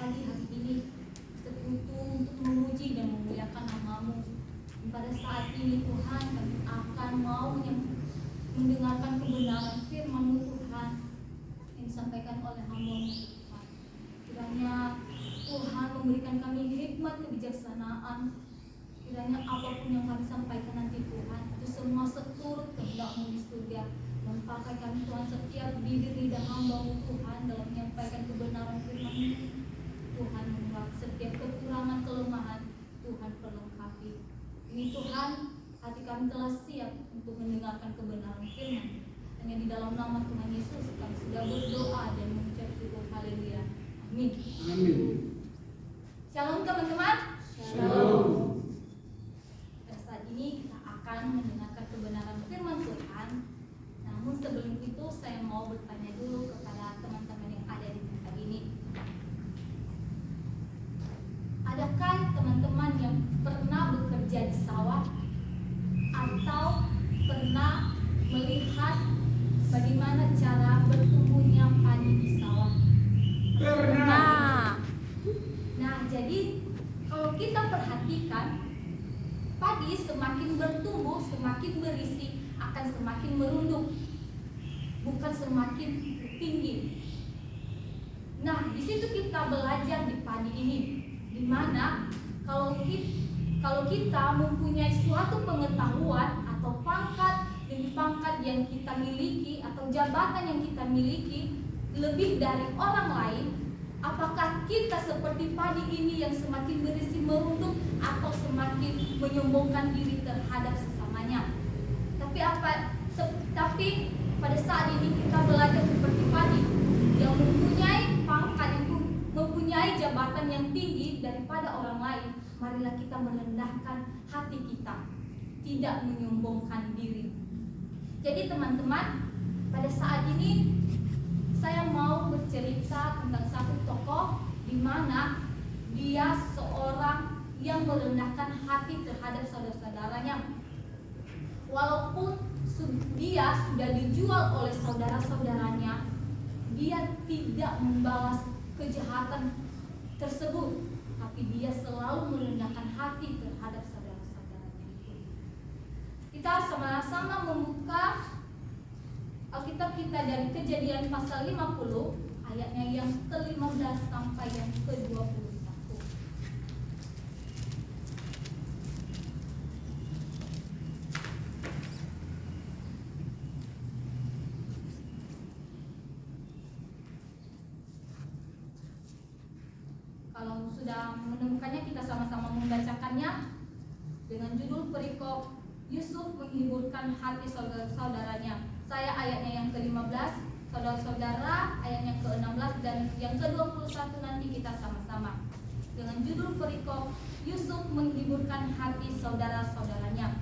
pagi hari ini sekutu untuk memuji dan memuliakan nama-Mu. Dan pada saat ini Tuhan, kami akan mau mendengarkan kebenaran firman-Mu Tuhan yang disampaikan oleh hamba-Mu Tuhan. Kiranya Tuhan memberikan kami hikmat kebijaksanaan. Kiranya apapun yang kami sampaikan nanti Tuhan, itu semua seturut kehendak-Mu di surga. Dan pakai kami Tuhan setiap bibir lidah hamba-Mu Tuhan dalam menyampaikan kebenaran firman-Mu. Tuhan menguat setiap kekurangan kelemahan, Tuhan perlengkapi. Ini Tuhan, hati kami telah siap untuk mendengarkan kebenaran firman. Hanya di dalam nama Tuhan Yesus kami sudah berdoa dan mengucap syukur. Haleluya. Amin. Amin. Shalom teman-teman. Shalom. Dan saat ini kita akan mendengarkan kebenaran firman Tuhan. Namun sebelum itu saya mau bertanya dulu kepada teman-teman yang ada di tempat ini. Adakah teman-teman yang pernah bekerja di sawah atau pernah melihat bagaimana cara bertumbuhnya padi di sawah? Pernah. Nah, jadi kalau kita perhatikan, padi semakin bertumbuh, semakin berisi, akan semakin merunduk, bukan semakin tinggi. Nah, di situ kita belajar di padi ini, di mana kalau kita mempunyai suatu pengetahuan atau pangkat yang kita miliki atau jabatan yang kita miliki lebih dari orang lain, apakah kita seperti padi ini yang semakin berisi merunduk atau semakin menyombongkan diri terhadap sesamanya? Tapi pada saat ini kita belajar seperti padi yang mempunyai pangkat, yang mempunyai jabatan yang tinggi daripada orang lain. Marilah kita merendahkan hati kita, tidak menyombongkan diri. Jadi teman-teman, pada saat ini saya mau bercerita tentang satu tokoh di mana dia seorang yang merendahkan hati terhadap saudara-saudaranya. Walaupun dia sudah dijual oleh saudara-saudaranya, dia tidak membalas kejahatan tersebut, tapi dia selalu merendahkan hati terhadap saudara-saudaranya. Kita sama-sama membuka Alkitab kita dari Kejadian pasal 50, ayatnya yang ke-15 sampai yang ke-21. Kalau sudah menemukannya, kita sama-sama membacakannya dengan judul perikop Yusuf menghiburkan hati saudara-saudaranya. Saya ayatnya yang ke-15, saudara-saudara ayatnya ke-16, dan yang ke-21 nanti kita sama-sama. Dengan judul perikop Yusuf menghiburkan hati saudara-saudaranya.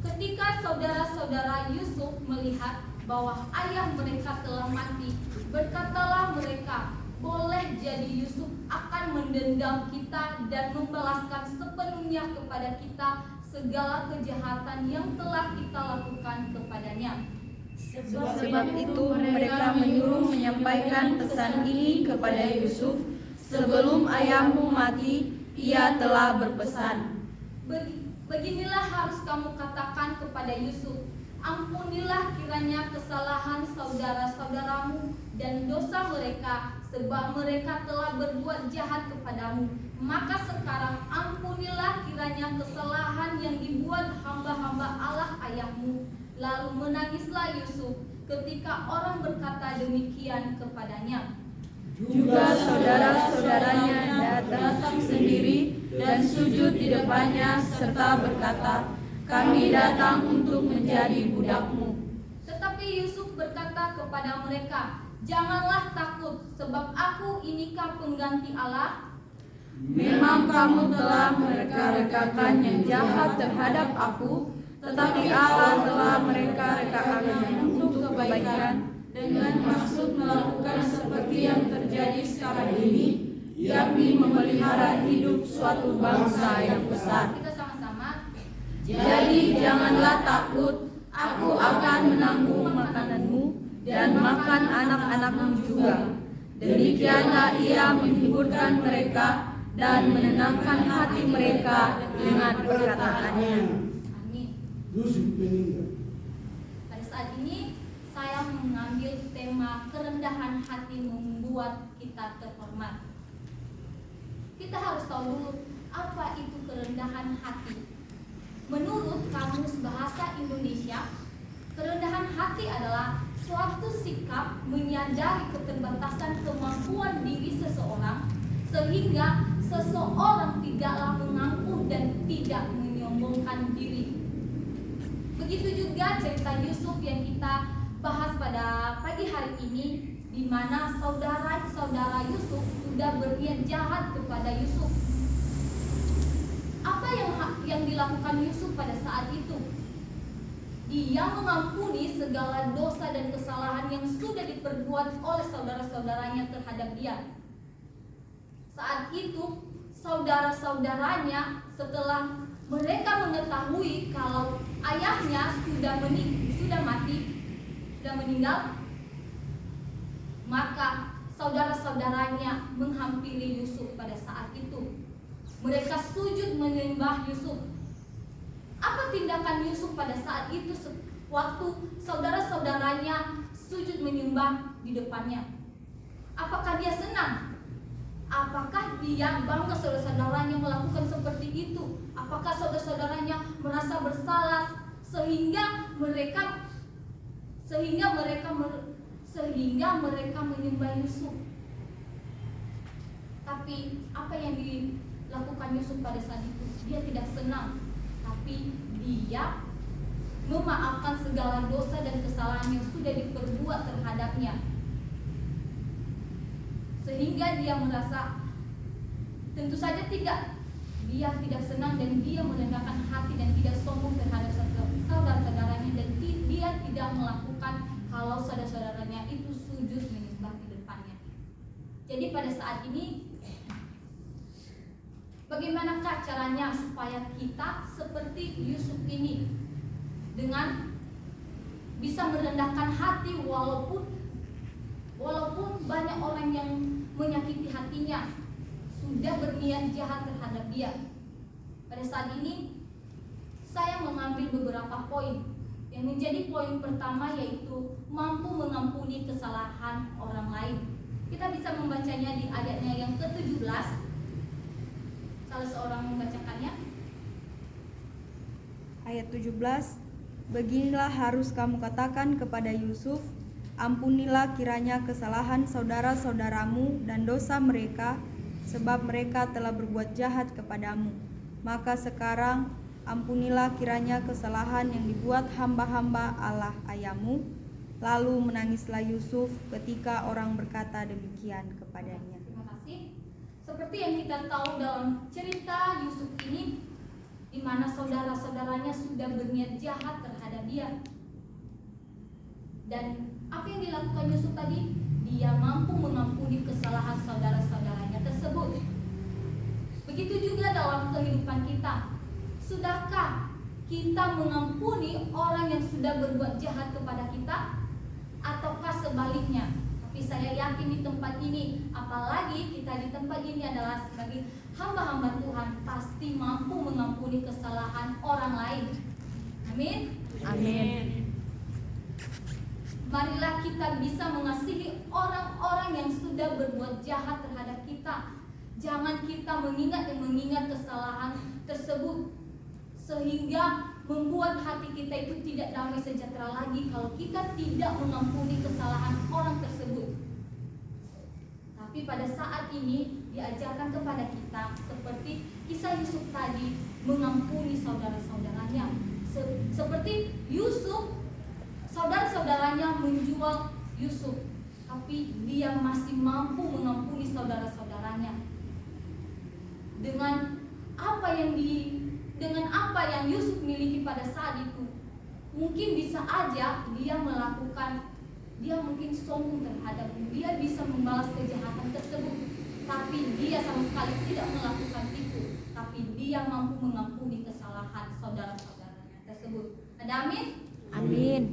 Ketika saudara-saudara Yusuf melihat bahwa ayah mereka telah mati, berkatalah mereka, boleh jadi Yusuf akan mendendam kita dan membalaskan sepenuhnya kepada kita segala kejahatan yang telah kita lakukan kepadanya. Sebab itu mereka menyuruh menyampaikan pesan ini kepada Yusuf. Sebelum ayahmu mati, ia telah berpesan. Beginilah harus kamu katakan kepada Yusuf, ampunilah kiranya kesalahan saudara-saudaramu dan dosa mereka, sebab mereka telah berbuat jahat kepadamu. Maka sekarang ampunilah kiranya kesalahan yang dibuat hamba-hamba Allah ayahmu. Lalu menangislah Yusuf ketika orang berkata demikian kepadanya. Juga saudara-saudaranya datang sendiri dan sujud di depannya serta berkata, kami datang untuk menjadi budakmu. Tetapi Yusuf berkata kepada mereka, janganlah takut, sebab aku inikah pengganti Allah? Memang kamu telah mereka-rekakan yang jahat terhadap aku, tetapi Allah telah mereka-rekakannya untuk kebaikan, dengan maksud melakukan seperti yang terjadi sekarang ini, yakni memelihara hidup suatu bangsa yang besar. Kita sama-sama. Jadi janganlah takut, aku akan menanggung makananmu dan makan anak-anakmu juga. Demikianlah ia menghiburkan mereka dan menenangkan hati mereka dengan perkataannya. Amin. Yusuf meninggal. Pada saat ini saya mengambil tema kerendahan hati membuat kita terhormat. Kita harus tahu dulu apa itu kerendahan hati. Menurut Kamus Bahasa Indonesia, kerendahan hati adalah suatu sikap menyadari keterbatasan kemampuan diri seseorang sehingga seseorang tidaklah mengaku dan tidak menyombongkan diri. Begitu juga cerita Yusuf yang kita bahas pada pagi hari ini, di mana saudara-saudara Yusuf sudah berniat jahat kepada Yusuf. Apa yang dilakukan Yusuf pada saat itu? Dia mengampuni segala dosa dan kesalahan yang sudah diperbuat oleh saudara-saudaranya terhadap dia. Saat itu, saudara-saudaranya setelah mereka mengetahui kalau ayahnya sudah meninggal, maka saudara-saudaranya menghampiri Yusuf pada saat itu. Mereka sujud menyembah Yusuf. Apa tindakan Yusuf pada saat itu waktu saudara-saudaranya sujud menyembah di depannya? Apakah dia senang? Apakah dia bangga saudara-saudaranya melakukan seperti itu? Apakah saudara-saudaranya merasa bersalah sehingga mereka menyembah Yusuf? Tapi apa yang dilakukan Yusuf pada saat itu? Dia tidak senang, tapi dia memaafkan segala dosa dan kesalahan yang sudah diperbuat terhadapnya. Sehingga dia merasa tentu saja dia tidak senang dan dia merendahkan hati dan tidak sombong terhadap saudara-saudaranya, dan dia tidak melakukan kalau saudara-saudaranya itu sujud menyembah di depannya. Jadi pada saat ini bagaimanakah caranya supaya kita seperti Yusuf ini dengan bisa merendahkan hati walaupun banyak orang yang menyakiti hatinya, sudah berniat jahat terhadap dia. Pada saat ini saya mengambil beberapa poin. Yang menjadi poin pertama yaitu mampu mengampuni kesalahan orang lain. Kita bisa membacanya di ayatnya yang ke-17. Salah seorang membacakannya. Ayat 17, beginilah harus kamu katakan kepada Yusuf, ampunilah kiranya kesalahan saudara-saudaramu dan dosa mereka, sebab mereka telah berbuat jahat kepadamu. Maka sekarang ampunilah kiranya kesalahan yang dibuat hamba-hamba Allah ayahmu. Lalu menangislah Yusuf ketika orang berkata demikian kepadanya. Terima kasih. Seperti yang kita tahu dalam cerita Yusuf ini, di mana saudara-saudaranya sudah berniat jahat terhadap dia. Dan apa yang dilakukan Yusuf tadi? Dia mampu mengampuni kesalahan saudara-saudaranya tersebut. Begitu juga dalam kehidupan kita. Sudahkah kita mengampuni orang yang sudah berbuat jahat kepada kita? Ataukah sebaliknya? Tapi saya yakin di tempat ini, apalagi kita di tempat ini adalah sebagai hamba-hamba Tuhan, pasti mampu mengampuni kesalahan orang lain. Amin. Amin. Marilah kita bisa mengasihi orang-orang yang sudah berbuat jahat terhadap kita. Jangan kita mengingat kesalahan tersebut sehingga membuat hati kita itu tidak damai sejahtera lagi kalau kita tidak mengampuni kesalahan orang tersebut. Tapi pada saat ini diajarkan kepada kita seperti kisah Yusuf tadi, mengampuni saudara-saudaranya. Seperti Yusuf, saudara-saudaranya menjual Yusuf, tapi dia masih mampu mengampuni saudara-saudaranya. Dengan apa yang Yusuf miliki pada saat itu, mungkin bisa aja dia mungkin sombong terhadapnya, dia bisa membalas kejahatan tersebut, tapi dia sama sekali tidak melakukan itu, tapi dia mampu mengampuni kesalahan saudara-saudaranya tersebut. Ada amin? Amin.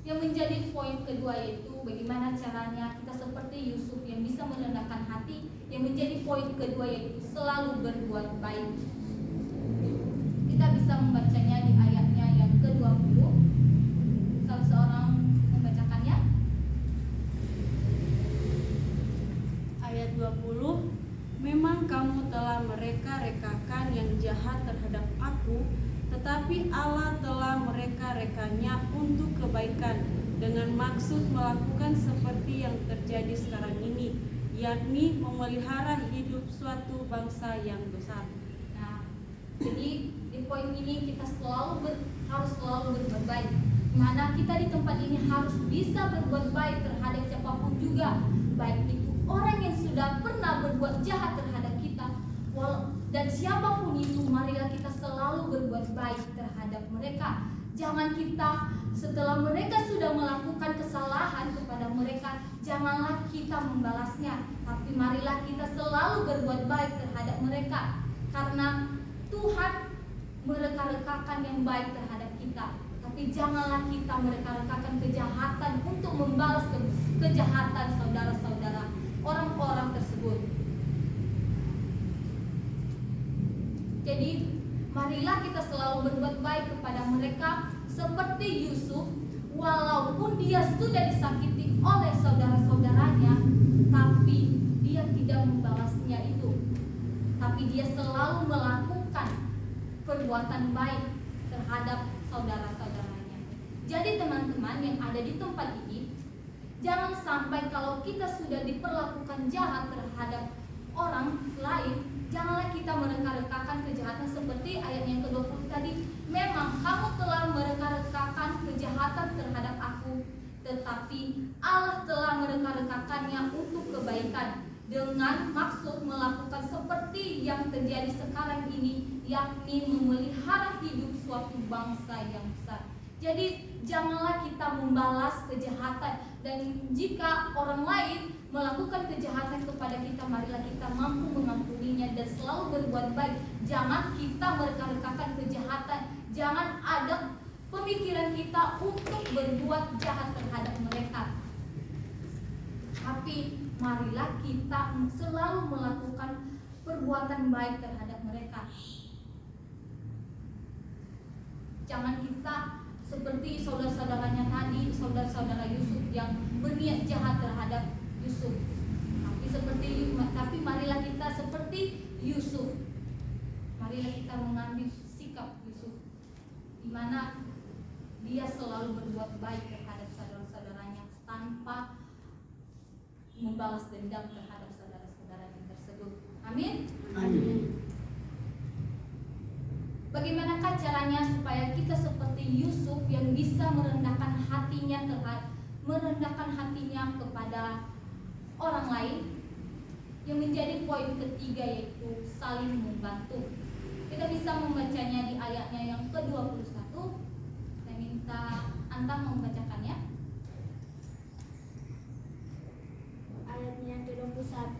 Yang menjadi poin kedua yaitu bagaimana caranya kita seperti Yusuf yang bisa merendahkan hati, yang menjadi poin kedua yaitu selalu berbuat baik. Kita bisa membacanya di ayatnya yang ke-20. Salah seorang membacakannya. Ayat 20, memang kamu telah mereka-rekakan yang jahat terhadap aku, tetapi Allah telah mereka-rekanya untuk kebaikan dengan maksud melakukan seperti yang terjadi sekarang ini, yakni memelihara hidup suatu bangsa yang besar. Nah, jadi di poin ini kita harus selalu berbuat baik. Mana kita di tempat ini harus bisa berbuat baik terhadap siapapun juga, baik itu orang yang sudah pernah berbuat jahat terhadap kita, dan siapapun itu, marilah kita selalu berbuat baik terhadap mereka. Jangan kita setelah mereka sudah melakukan kesalahan kepada mereka, janganlah kita membalasnya, tapi marilah kita selalu berbuat baik terhadap mereka, karena Tuhan mereka-rekakan yang baik terhadap kita. Tapi janganlah kita mereka-rekakan kejahatan untuk membalas kejahatan saudara-saudara orang-orang tersebut. Jadi marilah kita selalu berbuat baik kepada mereka seperti Yusuf, walaupun dia sudah disakiti oleh saudara-saudaranya, tapi dia tidak membalasnya itu. Tapi dia selalu melakukan perbuatan baik terhadap saudara-saudaranya. Jadi teman-teman yang ada di tempat ini, jangan sampai kalau kita sudah diperlakukan jahat terhadap orang lain, janganlah kita mereka-rekakan kejahatan seperti ayat yang ke-20 tadi. Memang kamu telah mereka-rekakan kejahatan terhadap aku, tetapi Allah telah mereka-rekakannya untuk kebaikan dengan maksud melakukan seperti yang terjadi sekarang ini, yakni memelihara hidup suatu bangsa yang besar. Jadi janganlah kita membalas kejahatan, dan jika orang lain melakukan kejahatan kepada kita, marilah kita mampu mengampuninya dan selalu berbuat baik. Jangan kita mereka-rekakan kejahatan, jangan ada pemikiran kita untuk berbuat jahat terhadap mereka. Tapi marilah kita selalu melakukan perbuatan baik terhadap mereka. Jangan kita seperti saudara-saudaranya tadi, saudara-saudara Yusuf yang berniat jahat terhadap Yusuf. Tapi marilah kita seperti Yusuf. Marilah kita mengambil sikap Yusuf, di mana dia selalu berbuat baik terhadap saudara-saudaranya tanpa membalas dendam terhadap saudara-saudaranya tersebut. Amin. Amin. Bagaimanakah caranya supaya kita seperti Yusuf yang bisa merendahkan hatinya kepada orang lain? Yang menjadi poin ketiga yaitu saling membantu. Kita bisa membacanya di ayatnya yang ke-21. Saya minta Antam membacakannya. Ayatnya yang ke-21.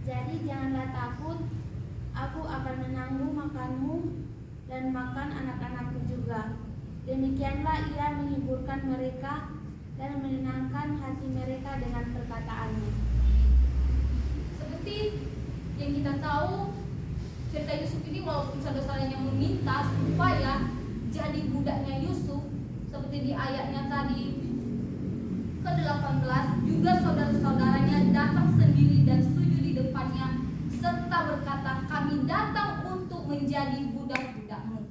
Jadi janganlah takut, aku akan menanggung makanmu dan makan anak-anakku juga. Demikianlah ia menghiburkan mereka dan menenangkan hati mereka dengan perkataannya. Seperti yang kita tahu, cerita Yusuf ini walaupun saudara-saudaranya meminta supaya jadi budaknya Yusuf, seperti di ayatnya tadi ke-18, juga saudara-saudaranya datang sendiri dan sujud di depannya serta berkata, kami datang untuk menjadi budak-budakmu.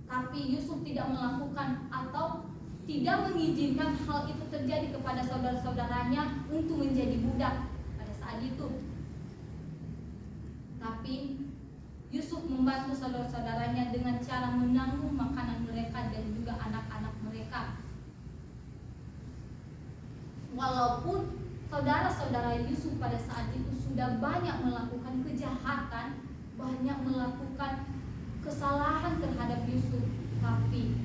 Tapi Yusuf tidak melakukan atau tidak mengizinkan hal itu terjadi kepada saudara-saudaranya untuk menjadi budak pada saat itu. Tapi Yusuf membantu saudara-saudaranya dengan cara menanggung makanan mereka dan juga anak-anak mereka. Walaupun saudara-saudara Yusuf pada saat itu sudah banyak melakukan kejahatan, banyak melakukan kesalahan terhadap Yusuf, tapi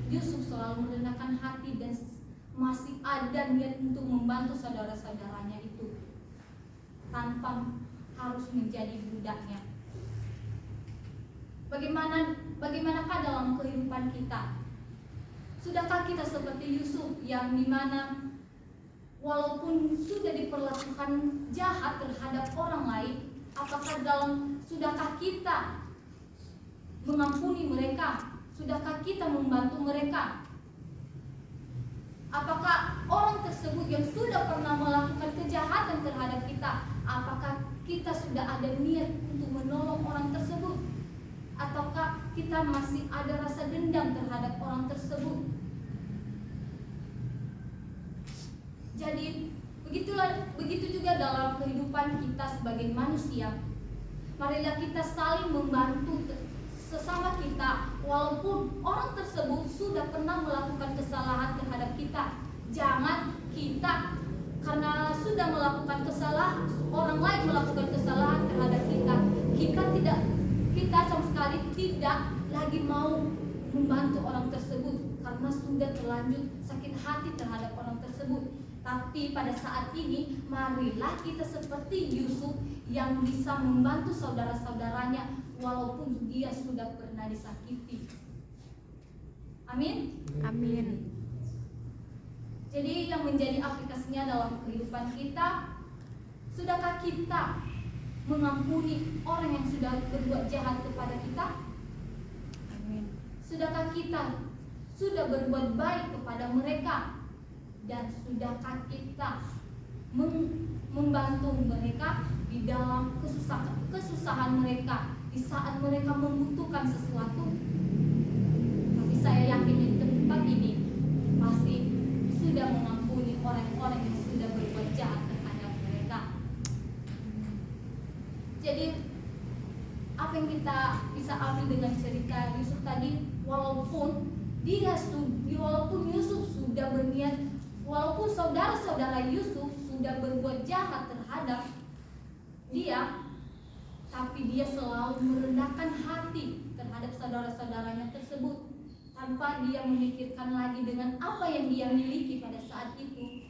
Yusuf selalu merendahkan hati dan masih ada niat untuk membantu saudara-saudaranya itu tanpa harus menjadi budaknya. Bagaimanakah dalam kehidupan kita? Sudahkah kita seperti Yusuf yang dimana walaupun sudah diperlakukan jahat terhadap orang lain, sudahkah kita mengampuni mereka? Sudahkah kita membantu mereka? Apakah orang tersebut yang sudah pernah melakukan kejahatan terhadap kita, apakah kita sudah ada niat untuk menolong orang tersebut? Ataukah kita masih ada rasa dendam terhadap orang tersebut? Jadi begitu juga dalam kehidupan kita sebagai manusia. Marilah kita saling membantu sesama kita, walaupun orang tersebut sudah pernah melakukan kesalahan terhadap kita. Jangan kita karena sudah melakukan kesalahan, orang lain melakukan kesalahan terhadap kita sama sekali tidak lagi mau membantu orang tersebut karena sudah terlanjur sakit hati terhadap orang tersebut. Tapi pada saat ini marilah kita seperti Yusuf yang bisa membantu saudara-saudaranya walaupun dia sudah pernah disakiti. Amin. Amin. Jadi yang menjadi aplikasinya dalam kehidupan kita, sudahkah kita mengampuni orang yang sudah berbuat jahat kepada kita? Amin. Sudahkah kita sudah berbuat baik kepada mereka? Dan sudahkah kita membantu mereka di dalam kesusahan mereka di saat mereka membutuhkan sesuatu? Tapi saya yakin di tempat ini pasti sudah mengampuni orang-orang yang sudah berbuat jahat terhadap mereka. Jadi apa yang kita bisa ambil dengan cerita Yusuf tadi, walaupun Yusuf sudah berniat, walaupun saudara-saudara Yusuf sudah berbuat jahat terhadap dia, tapi dia selalu merendahkan hati terhadap saudara-saudaranya tersebut tanpa dia memikirkan lagi dengan apa yang dia miliki pada saat itu.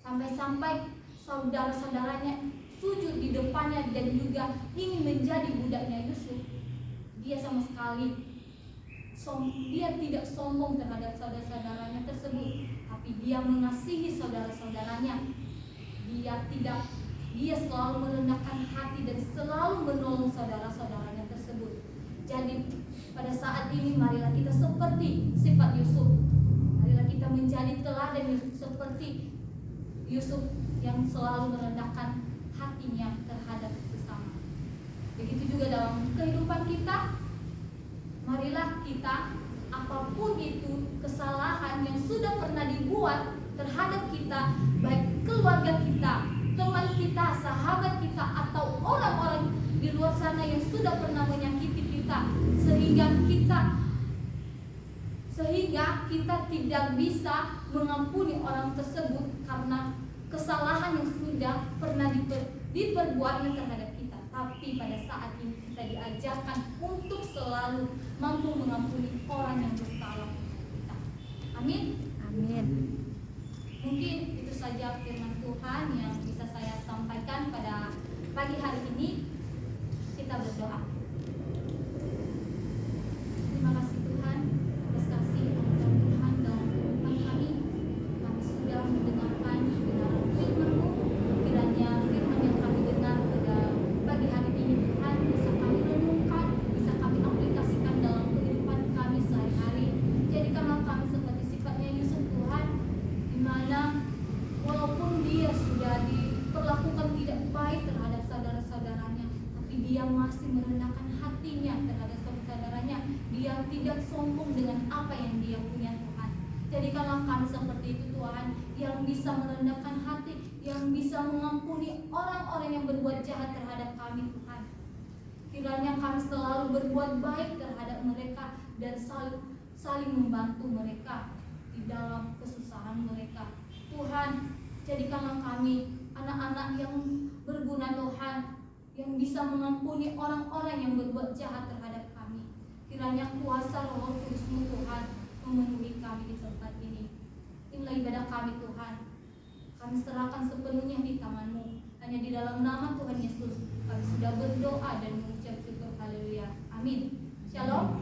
Sampai-sampai saudara-saudaranya sujud di depannya dan juga ingin menjadi budaknya Yusuf. Dia sama sekali dia tidak sombong terhadap saudara-saudaranya tersebut, tapi dia mengasihi saudara-saudaranya. Dia selalu merendahkan hati dan selalu menolong saudara-saudaranya tersebut. Jadi pada saat ini marilah kita seperti sifat Yusuf. Marilah kita menjadi teladan seperti Yusuf yang selalu merendahkan hatinya terhadap sesama. Begitu juga dalam kehidupan kita. Marilah kita, apapun itu kesalahan yang sudah pernah dibuat terhadap kita, baik keluarga kita, teman kita, sahabat kita, atau orang-orang di luar sana yang sudah pernah menyakiti kita, sehingga kita tidak bisa mengampuni orang tersebut karena kesalahan yang sudah pernah diperbuatnya terhadap kita. Tapi pada saat ini kita diajarkan untuk selalu mampu mengampuni orang yang bersalah kita. Amin. Amin. Mungkin itu saja firman Tuhan yang bisa saya sampaikan pada pagi hari ini. Kita berdoa. Terima kasih Tuhan atas kasih anugerah Tuhan dalam kehidupan kami. Kami sudah mendengarkan kebenaran firman-Mu. Kiranya firman yang kami dengar pada pagi hari ini Tuhan bisa kami renungkan, bisa kami aplikasikan dalam kehidupan kami sehari-hari. Jadikanlah kami seperti sifatnya Yusuf Tuhan, di mana walaupun dia sudah diperlakukan tidak baik terhadap saudara-saudaranya, tapi dia masih merendahkan hatinya terhadap saudara-saudaranya. Dia tidak sombong dengan apa yang dia punya Tuhan. Jadikanlah kami seperti itu Tuhan, yang bisa merendahkan hati, yang bisa mengampuni orang-orang yang berbuat jahat terhadap kami Tuhan. Kiranya kami selalu berbuat baik terhadap mereka dan saling membantu mereka di dalam kesusahan mereka. Tuhan, jadikanlah kami anak-anak yang berguna Tuhan, yang bisa mengampuni orang-orang yang berbuat jahat terhadap kami. Kiranya kuasa Roh Kudus-Mu Tuhan memenuhi kami di tempat ini. Inilah ibadah kami Tuhan. Kami serahkan sepenuhnya di tangan-Mu. Hanya di dalam nama Tuhan Yesus kami sudah berdoa dan mengucap syukur. Haleluya. Amin. Shalom.